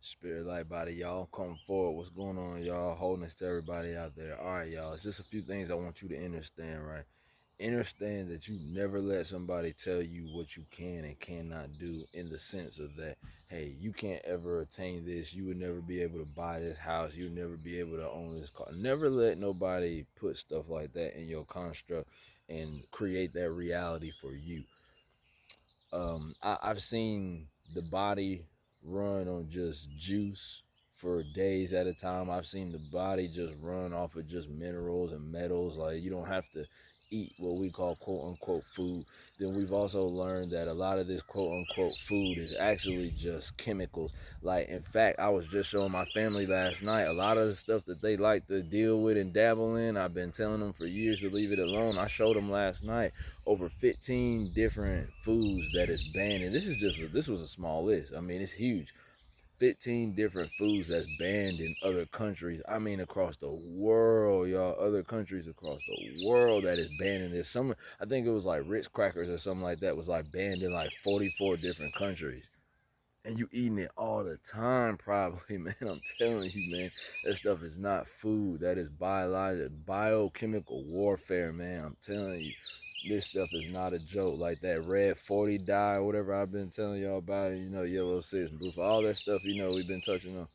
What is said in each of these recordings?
Spirit light body, y'all. Come forward. What's going on, y'all? Wholeness to everybody out there. All right, y'all. It's just a few things I want you to understand, right? Understand that you never let somebody tell you what you can and cannot do in the sense of that, hey, you can't ever attain this. You would never be able to buy this house. You would never be able to own this car. Never let nobody put stuff like that in your construct and create that reality for you. I've seen the body run on just juice for days at a time. I've seen the body just run off of just minerals and metals. Like, you don't have to eat what we call quote unquote food. Then we've also learned that a lot of this quote unquote food is actually just chemicals. Like, in fact, I was just showing my family last night a lot of the stuff that they like to deal with and dabble in. I've been telling them for years to leave it alone. I showed them last night over 15 different foods that is banned, and this was a small list. I mean, it's huge. 15 different foods that's banned in other countries. I mean, across the world, y'all. Other countries across the world that is banning this. Some, I think it was like Ritz crackers or something like that, was like banned in like 44 different countries. And you eating it all the time, probably, man. I'm telling you, man, that stuff is not food. That is biological, biochemical warfare, man. I'm telling you, this stuff is not a joke. Like that red 40 dye or whatever I've been telling y'all about it, yellow 6 and blue, all that stuff, we've been touching on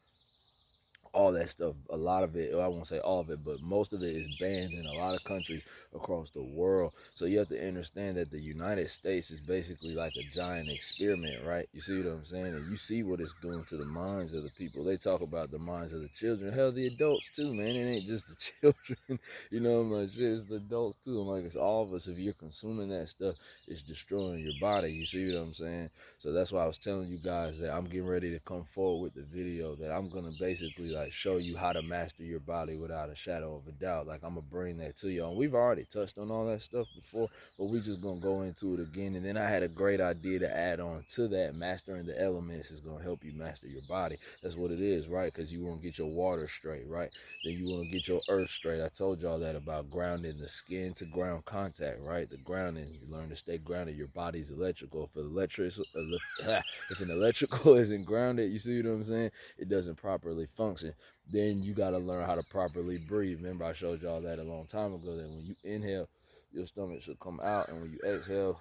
all that stuff. A lot of it, I won't say all of it, but most of it is banned in a lot of countries across the world. So you have to understand that the United States is basically like a giant experiment, right? You see what I'm saying? And you see what it's doing to the minds of the people. They talk about the minds of the children. Hell, the adults too, man. It ain't just the children. I'm like, shit, it's the adults too. I'm like, it's all of us. If you're consuming that stuff, it's destroying your body. You see what I'm saying? So that's why I was telling you guys that I'm getting ready to come forward with the video that I'm gonna basically like show you how to master your body without a shadow of a doubt. Like, I'm gonna bring that to you. And we've already touched on all that stuff before, but we just gonna go into it again. And then I had a great idea to add on to that. Mastering the elements is gonna help you master your body. That's what it is, right? Because you want to get your water straight, right? Then you want to get your earth straight. I told y'all that about grounding, the skin to ground contact, right? The grounding, you learn to stay grounded. Your body's electrical. If an electrical isn't grounded, you see what I'm saying? It doesn't properly function. Then you got to learn how to properly breathe. Remember, I showed y'all that a long time ago, that when you inhale, your stomach should come out, and when you exhale,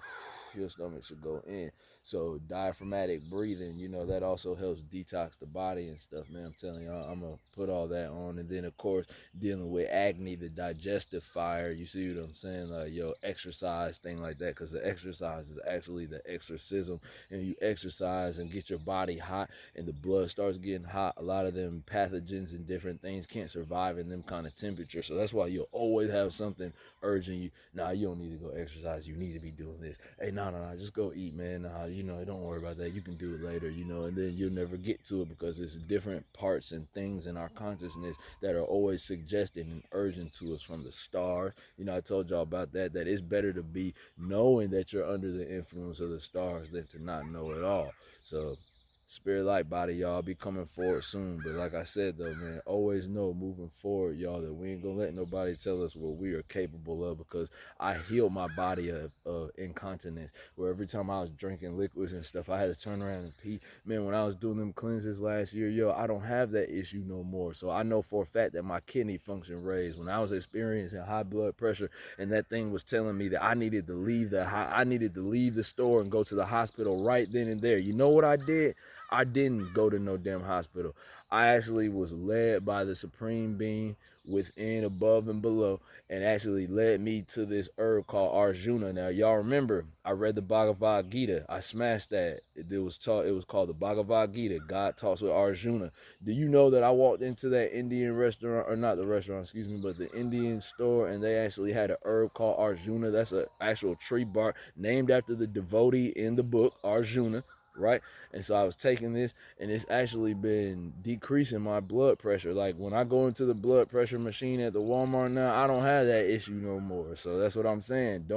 your stomach should go in. So diaphragmatic breathing, that also helps detox the body and stuff, man. I'm telling y'all, I'm gonna put all that on. And then, of course, dealing with acne, the digestive fire, you see what I'm saying? Like, exercise, thing like that, because the exercise is actually the exorcism. And you exercise and get your body hot, and the blood starts getting hot. A lot of them pathogens and different things can't survive in them kind of temperatures. So that's why you'll always have something urging you. Nah, you don't need to go exercise. You need to be doing this. Hey, no, just go eat, man. Nah, don't worry about that. You can do it later, and then you'll never get to it, because it's different parts and things in our consciousness that are always suggesting and urging to us from the stars. I told y'all about that it's better to be knowing that you're under the influence of the stars than to not know at all. So, spirit light body, y'all, be coming forward soon. But like I said, though, man, always know moving forward, y'all, that we ain't gonna let nobody tell us what we are capable of, because I healed my body of incontinence, where every time I was drinking liquids and stuff, I had to turn around and pee. Man, when I was doing them cleanses last year, I don't have that issue no more. So I know for a fact that my kidney function raised when I was experiencing high blood pressure, and that thing was telling me that I needed to leave the store and go to the hospital right then and there. You know what I did? I didn't go to no damn hospital. I actually was led by the supreme being within, above, and below, and actually led me to this herb called Arjuna. Now, y'all remember, I read the Bhagavad Gita. I smashed that. It was called the Bhagavad Gita. God talks with Arjuna. Do you know that I walked into that Indian restaurant, or not the restaurant, excuse me, but the Indian store, and they actually had a herb called Arjuna. That's an actual tree bark named after the devotee in the book, Arjuna, right? And so I was taking this, and it's actually been decreasing my blood pressure. Like, when I go into the blood pressure machine at the Walmart now, I don't have that issue no more. So that's what I'm saying.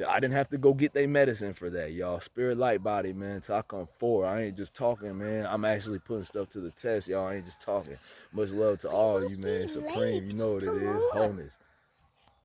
I didn't have to go get their medicine for that, y'all. Spirit light body, man. So I come forward. I ain't just talking, man. I'm actually putting stuff to the test, y'all. I ain't just talking. Much love to all of you, man. Supreme, you know what it is. Wholeness.